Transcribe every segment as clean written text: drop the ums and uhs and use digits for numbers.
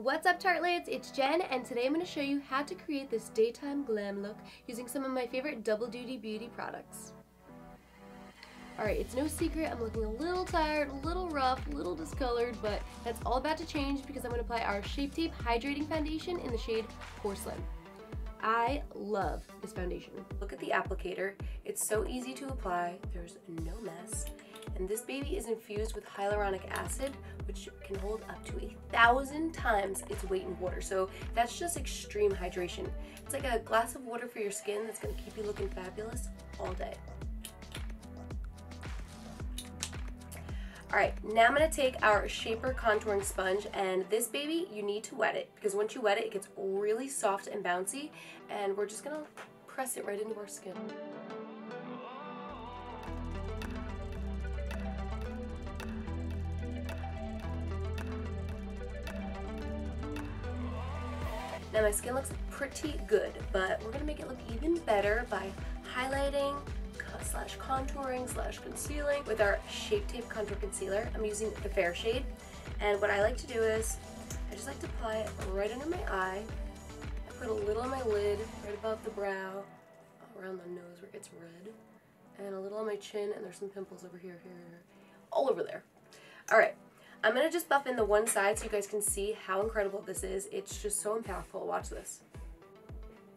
What's up, tartlets? It's Jen, and today I'm going to show you how to create this daytime glam look using some of my favorite double duty beauty products. Alright, it's no secret I'm looking a little tired, a little rough, a little discolored, but that's all about to change because I'm going to apply our Shape Tape Hydrating Foundation in the shade Porcelain. I love this foundation. Look at the applicator. It's so easy to apply, there's no mess, and this baby is infused with hyaluronic acid, which can hold up to 1,000 times its weight in water. So that's just extreme hydration. It's like a glass of water for your skin that's going to keep you looking fabulous all day. Alright, now I'm going to take our Shaper Contouring Sponge, and this baby, you need to wet it, because once you wet it, it gets really soft and bouncy, and we're just going to press it right into our skin. Now my skin looks pretty good, but we're going to make it look even better by highlighting slash contouring slash concealing with our Shape Tape Contour Concealer. I'm using the fair shade, and what I like to do is I just like to apply it right under my eye. I put a little on my lid, right above the brow, around the nose where it gets red, and a little on my chin, and there's some pimples over here, all over there. Alright, I'm going to just buff in the one side so you guys can see how incredible this is. It's just so powerful. Watch this.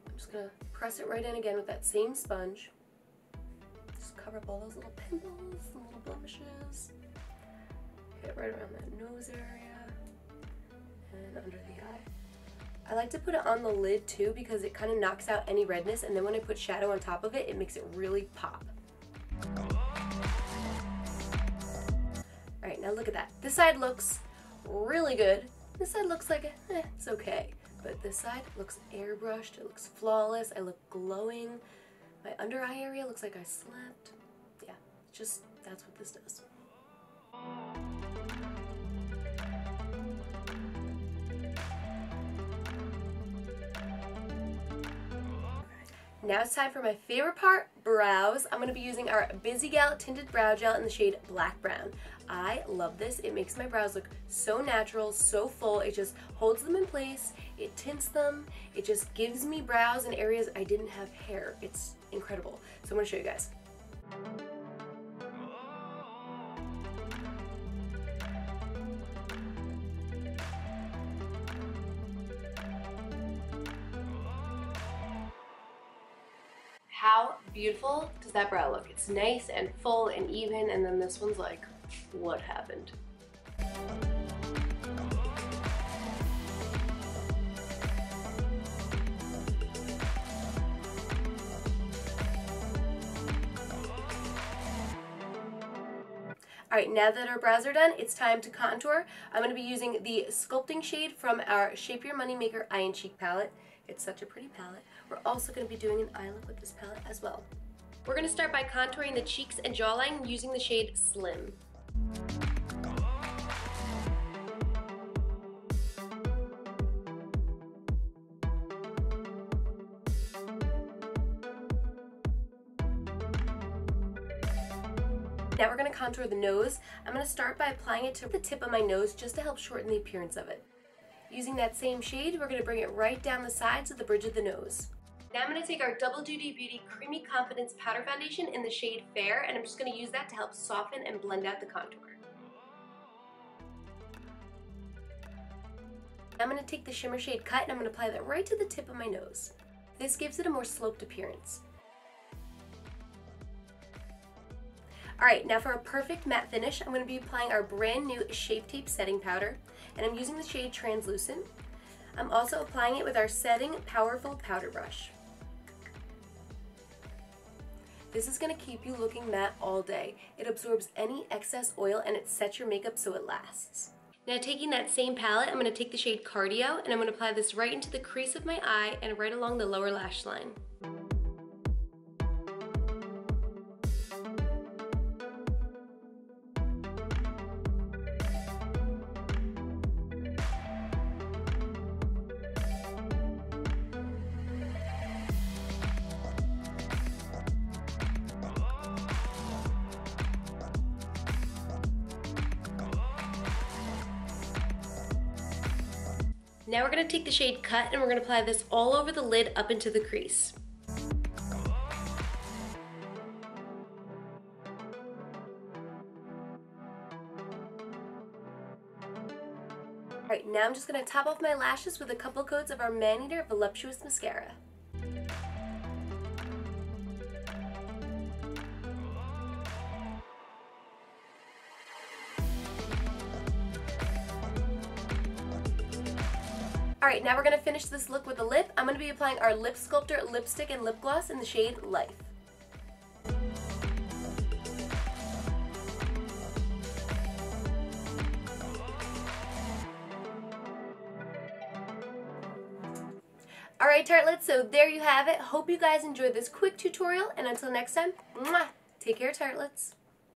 I'm just going to press it right in again with that same sponge. Just cover up all those little pimples and little blemishes. Hit right around that nose area and under the eye. I like to put it on the lid too because it kind of knocks out any redness, and then when I put shadow on top of it, it makes it really pop. Alright, now look at that. This side looks really good. This side looks like, it's okay. But this side looks airbrushed, it looks flawless, I look glowing. My under eye area looks like I slept. Yeah, just, that's what this does. Now it's time for my favorite part, brows. I'm going to be using our Busy Gal Tinted Brow Gel in the shade Black Brown. I love this. It makes my brows look so natural, so full. It just holds them in place, it tints them, it just gives me brows in areas I didn't have hair. It's incredible. So I'm going to show you guys. How beautiful does that brow look? It's nice and full and even, and then this one's like, what happened? Alright, now that our brows are done, it's time to contour. I'm going to be using the sculpting shade from our Shape Your Moneymaker Eye and Cheek palette. It's such a pretty palette. We're also going to be doing an eye look with this palette as well. We're going to start by contouring the cheeks and jawline using the shade Slim. Now we're going to contour the nose. I'm going to start by applying it to the tip of my nose just to help shorten the appearance of it. Using that same shade, we're going to bring it right down the sides of the bridge of the nose. Now I'm going to take our Double Duty Beauty Creamy Confidence Powder Foundation in the shade Fair, and I'm just going to use that to help soften and blend out the contour. Now I'm going to take the shimmer shade Cut, and I'm going to apply that right to the tip of my nose. This gives it a more sloped appearance. Alright, now for a perfect matte finish, I'm going to be applying our brand new Shape Tape Setting Powder, and I'm using the shade Translucent. I'm also applying it with our Setting Powerful Powder Brush. This is going to keep you looking matte all day. It absorbs any excess oil and it sets your makeup so it lasts. Now taking that same palette, I'm going to take the shade Cardio, and I'm going to apply this right into the crease of my eye and right along the lower lash line. Now we're going to take the shade Cut and we're going to apply this all over the lid up into the crease. Alright, now I'm just going to top off my lashes with a couple coats of our Man-Eater Voluptuous Mascara. Alright, now we're going to finish this look with a lip. I'm going to be applying our Lip Sculptor lipstick and lip gloss in the shade Life. Alright, tartlets, so there you have it. Hope you guys enjoyed this quick tutorial, and until next time, mwah, take care, tartlets.